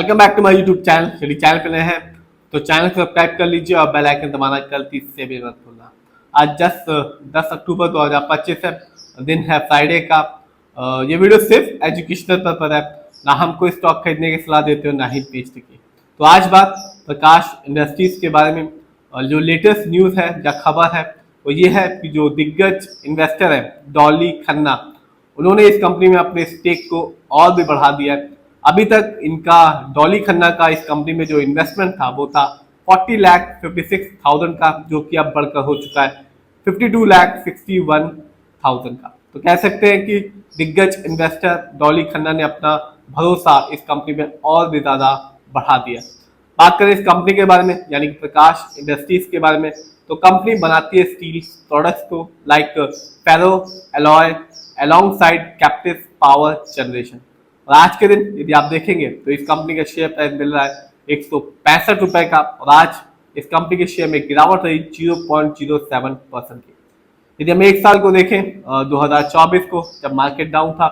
Welcome back to my YouTube channel. यदि channel पे नए हैं तो चैनल को सब्सक्राइब कर लीजिए और बेल आइकन दबाना गलती से भी मत भूलना। आज 10 अक्टूबर 2025 है, दिन है फ्राइडे का। ये वीडियो सिर्फ एजुकेशनल पर्पज है, ना हमको स्टॉक खरीदने की सलाह देते हो ना ही बेचने की। तो आज बात प्रकाश इंडस्ट्रीज के बारे में। जो लेटेस्ट न्यूज़ है या खबर है वो ये है कि जो दिग्गज इन्वेस्टर है डॉली खन्ना, उन्होंने इस कंपनी में अपने स्टेक को और भी बढ़ा दिया है। अभी तक इनका डॉली खन्ना का इस कंपनी में जो इन्वेस्टमेंट था वो था 40,56,000 का, जो कि अब बढ़कर हो चुका है 52,61,000 का। तो कह सकते हैं कि दिग्गज इन्वेस्टर डॉली खन्ना ने अपना भरोसा इस कंपनी में और भी ज्यादा बढ़ा दिया। बात करें इस कंपनी के बारे में यानी कि प्रकाश इंडस्ट्रीज के बारे में, तो कंपनी बनाती है स्टील प्रोडक्ट्स को like ferro alloy alongside captive power generation. और आज के दिन यदि आप देखेंगे तो इस कंपनी का शेयर प्राइस मिल रहा है 165 रुपए का, और आज इस कंपनी के शेयर में गिरावट रही 0.07% की। यदि हम एक साल को देखें 2024 को, जब मार्केट डाउन था,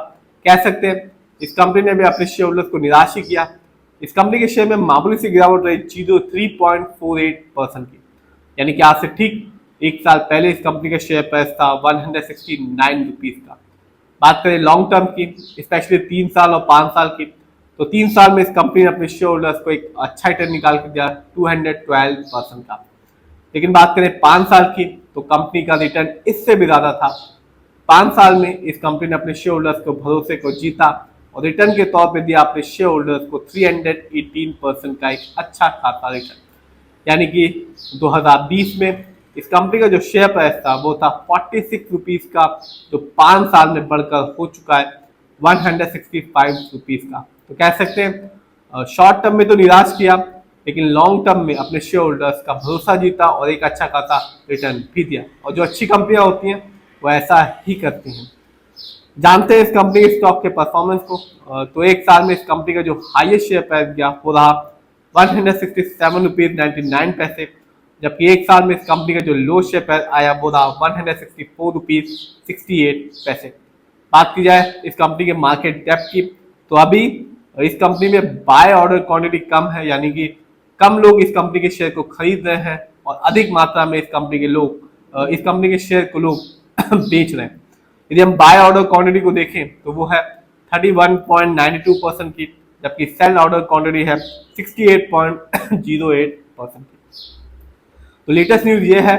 कह सकते हैं इस कंपनी ने भी अपने शेयर होल्डर्स को निराश ही किया। इस कंपनी के शेयर में मामूली सी गिरावट रही 3.48% की, यानी कि आज से ठीक एक साल पहले इस कंपनी का शेयर प्राइस था 169 रुपीज का। बात करें लॉन्ग टर्म की, स्पेशली 3 साल और 5 साल की, तो 3 साल में इस कंपनी ने अपने शेयर होल्डर्स को एक अच्छा रिटर्न निकाल के दिया 212% का। लेकिन बात करें 5 साल की, तो कंपनी का रिटर्न इससे भी ज्यादा था। 5 साल में इस कंपनी ने अपने शेयर होल्डर्स को भरोसे को जीता और रिटर्न के तौर पे दिया अपने शेयर होल्डर्स को 318% का एक अच्छा खासा रिटर्न। यानी कि 2020 में इस कंपनी का जो शेयर प्राइस था वो था 46 रुपीज का, जो 5 साल में बढ़कर हो चुका है 165 रुपीज का। तो कह सकते हैं शॉर्ट टर्म में तो निराश किया, लेकिन लॉन्ग टर्म में अपने शेयर होल्डर्स का भरोसा जीता और एक अच्छा खासा रिटर्न भी दिया। और जो अच्छी कंपनियां होती हैं वो ऐसा ही करती हैं। जानते हैं इस कंपनी के स्टॉक के परफॉर्मेंस को। तो एक साल में इस कंपनी का जो हाईएस्ट शेयर प्राइस गया वो रहा 167 रुपीज 99 पैसे, जबकि एक साल में इस कंपनी का जो लो शेयर प्राइस आया वो रहा 164 रुपीज 68 पैसे। बात की जाए इस कंपनी के मार्केट डेप्थ की, तो अभी इस कंपनी में बाय ऑर्डर क्वांटिटी कम है, यानी कि कम लोग इस कंपनी के शेयर को खरीद रहे हैं और अधिक मात्रा में इस कंपनी के शेयर को लोग बेच रहे हैं। यदि हम बाय ऑर्डर क्वांटिटी को देखें तो वो है 31.92% की, जबकि सेल ऑर्डर क्वांटिटी है 68.08% की। तो लेटेस्ट न्यूज ये है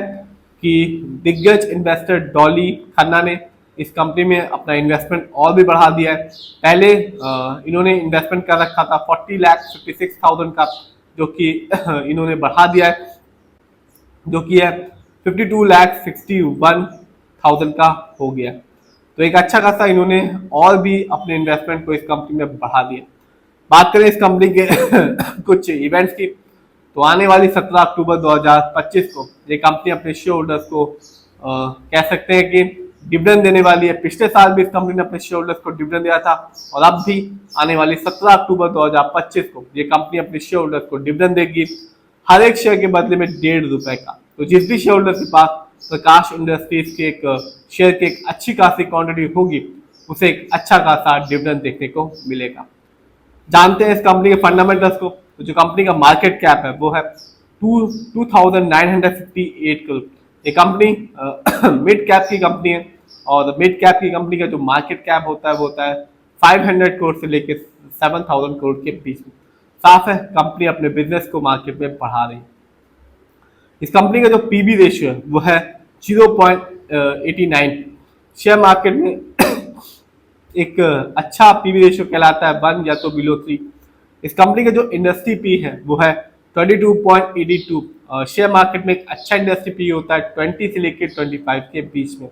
कि दिग्गज इन्वेस्टर डॉली खन्ना ने इस कंपनी में अपना इन्वेस्टमेंट और भी बढ़ा दिया है। पहले इन्होंने इन्वेस्टमेंट कर रखा था 40,56,000 का, जो कि इन्होंने बढ़ा दिया है, जो कि है 52,61,000 का हो गया। तो एक अच्छा खासा इन्होंने और भी अपने इन्वेस्टमेंट को इस कंपनी में बढ़ा दिया। बात करें इस कंपनी के कुछ इवेंट्स की, तो आने वाली 17 अक्टूबर 2025 को ये कंपनी अपने शेयर होल्डर्स को कह सकते हैं कि डिविडेंड देने वाली है। पिछले साल भी इस कंपनी ने अपने शेयर होल्डर्स को डिविडेंड दिया था और अब भी आने वाली 17 अक्टूबर 2025 को ये कंपनी अपने शेयर होल्डर्स को डिविडेंड देगी, हर एक शेयर के बदले में 1.5 रुपए का। तो जिस भी शेयर होल्डर के पास प्रकाश इंडस्ट्रीज के एक शेयर की एक अच्छी खासी क्वांटिटी होगी, उसे एक अच्छा खासा डिविडेंड देखने को मिलेगा। जानते हैं इस कंपनी के फंडामेंटल्स को। तो जो कंपनी का मार्केट कैप है वो है 2,958 करोड़। ये कंपनी मिड कैप की कंपनी है और मिड कैप की कंपनी का जो मार्केट कैप होता है वो होता है 500 करोड़ से लेकर 7,000 करोड़ के बीच में। साफ है कंपनी अपने बिजनेस को मार्केट में बढ़ा रही है। इस कंपनी का जो पीबी रेशियो है वो है 0.89। शेयर मार्केट में एक अच्छा पीवी रेशियो कहलाता है 1 या तो बिलो 3। इस कंपनी का जो इंडस्ट्री पी है वो है 22.82। शेयर मार्केट में एक अच्छा इंडस्ट्री पी होता है 20 से लेकर 25 के बीच में।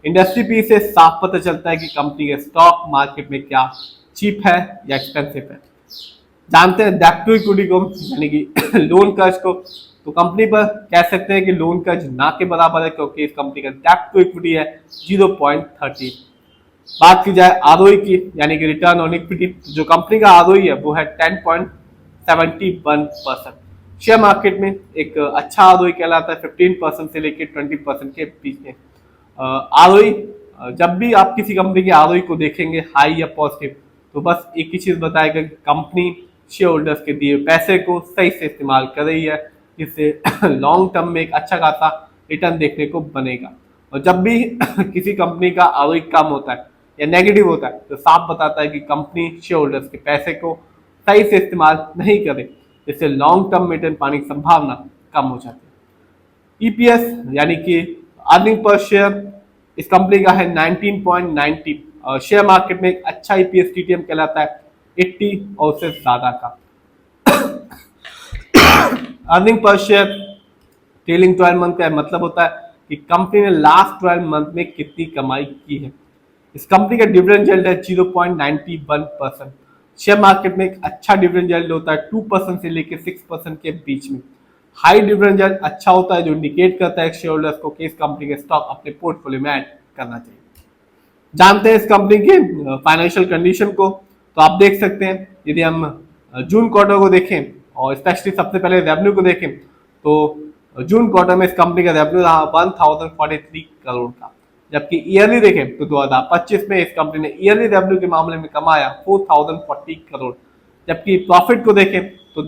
इंडस्ट्री पी से साफ पता चलता है कि कंपनी के स्टॉक मार्केट में क्या चीप है या एक्सपेंसिव है। जानते हैं डेब्ट टू इक्विटी को, यानी कि लोन कर्ज को। तो कंपनी पर कह सकते हैं कि लोन कर्ज ना के बराबर है, क्योंकि इस कंपनी का डेब्ट टू इक्विटी है 0.30। बात की जाए आरओई की, यानी कि रिटर्न ऑन इक्विटी, जो कंपनी का आरओई है वो है 10.71%। शेयर मार्केट में एक अच्छा आरओई कहलाता है 15% से लेकर 20% के बीच में। आरओई, जब भी आप किसी कंपनी के आरओई को देखेंगे हाई या पॉजिटिव, तो बस एक ही चीज बताएगा कि कंपनी शेयर होल्डर्स के दिए पैसे को सही से इस्तेमाल कर रही है, जिससे लॉन्ग टर्म में एक अच्छा खासा रिटर्न देखने को बनेगा। और जब भी किसी कंपनी का आरओई कम होता है या नेगेटिव होता है तो साफ बताता है कि कंपनी शेयर होल्डर्स के पैसे को सही से इस्तेमाल नहीं करे, जिससे लॉन्ग टर्म में रिटर्न पाने की संभावना कम हो जाती है। ईपीएस यानी कि अर्निंग पर शेयर इस कंपनी का है 19.90। शेयर मार्केट में एक अच्छा ईपीएस टीटीएम कहलाता है 80 और उससे ज्यादा का। Earning per share trailing 12 month का मतलब होता है कि कंपनी ने लास्ट 12 मंथ में कितनी कमाई की है। इस कंपनी का डिविडेंड यील्ड है 0.91%। शेयर मार्केट में एक अच्छा डिविडेंड यील्ड होता है 2% से लेकर 6% के बीच में। हाई डिविडेंड यील्ड अच्छा होता है जो इंडिकेट करता है शेयर होल्डर्स को कि इस कंपनी के स्टॉक अपने पोर्टफोलियो में ऐड करना चाहिए। जानते हैं इस कंपनी के फाइनेंशियल कंडीशन को, तो आप देख सकते हैं यदि हम जून क्वार्टर को देखें और स्पेशली सबसे पहले रेवेन्यू को देखें तो जून क्वार्टर में इस कंपनी का रेवेन्यू रहा 1043 करोड़ का, जबकि ईयरली देखें तो 2025 में इस कंपनी ने ईयरली रेवेन्यू के मामले में कमाया 4040 करोड़, जबकि प्रॉफिट को देखें तो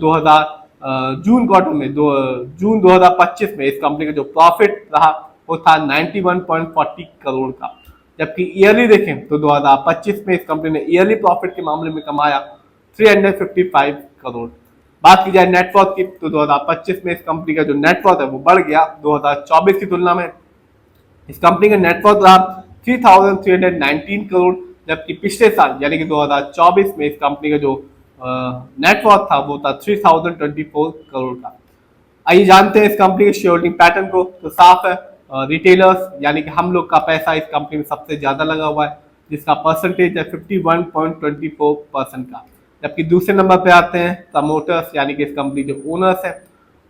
जून क्वार्टर में जून 2025 में इस कंपनी का जो प्रॉफिट रहा वो था 91.40 करोड़ का, जबकि ईयरली देखें तो 2025 में इस कंपनी ने ईयरली प्रॉफिट के मामले में कमाया 355 करोड़। बात की जाए नेटवर्थ की तो 2025 में इस कंपनी का जो नेटवर्थ है वो बढ़ गया 2024 की तुलना में। इस कंपनी का नेटवर्थ रहा 3319 करोड़, जबकि पिछले साल यानी कि 2024 में इस कंपनी का जो नेटवर्थ था वो था 3024 करोड़ का। आइए जानते हैं इस कंपनी के शेयर होल्डिंग पैटर्न को। तो साफ है रिटेलर्स यानी कि हम लोग का पैसा इस कंपनी में सबसे ज्यादा लगा हुआ है, जिसका परसेंटेज है 51.24% का, जबकि दूसरे नंबर पे आते हैं प्रमोटर्स यानी कि इस कंपनी जो ओनर्स है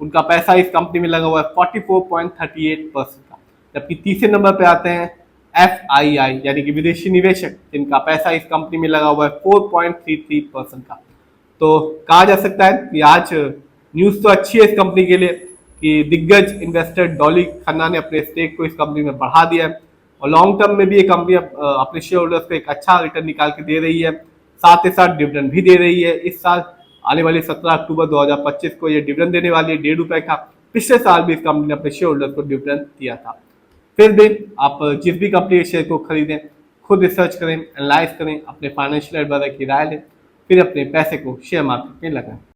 उनका पैसा इस कंपनी में लगा हुआ है 44.38% का, जबकि तीसरे नंबर पे आते हैं FII यानी कि विदेशी निवेशक जिनका पैसा इस कंपनी में लगा हुआ है 4.33% का। तो कहा जा सकता है कि आज न्यूज तो अच्छी है इस कंपनी के लिए कि दिग्गज इन्वेस्टर डॉली खन्ना ने अपने स्टेक को इस कंपनी में बढ़ा दिया है और लॉन्ग टर्म में भी ये कंपनी अपने शेयर होल्डर्स को एक अच्छा रिटर्न निकाल के दे रही है, साथ ही साथ डिविडेंड भी दे रही है। इस साल आने वाली 17 अक्टूबर 2025 को ये डिविडेंड देने वाली है 1.5 रुपए का। पिछले साल भी इस कंपनी ने अपने शेयर होल्डर्स को डिविडेंड दिया था। फिर भी आप जिस भी कंपनी के शेयर को खरीदें खुद रिसर्च करें, एनालाइज करें, अपने फाइनेंशियल एडवाइजर की राय लें, फिर अपने पैसे को शेयर मार्केट में लगाएं।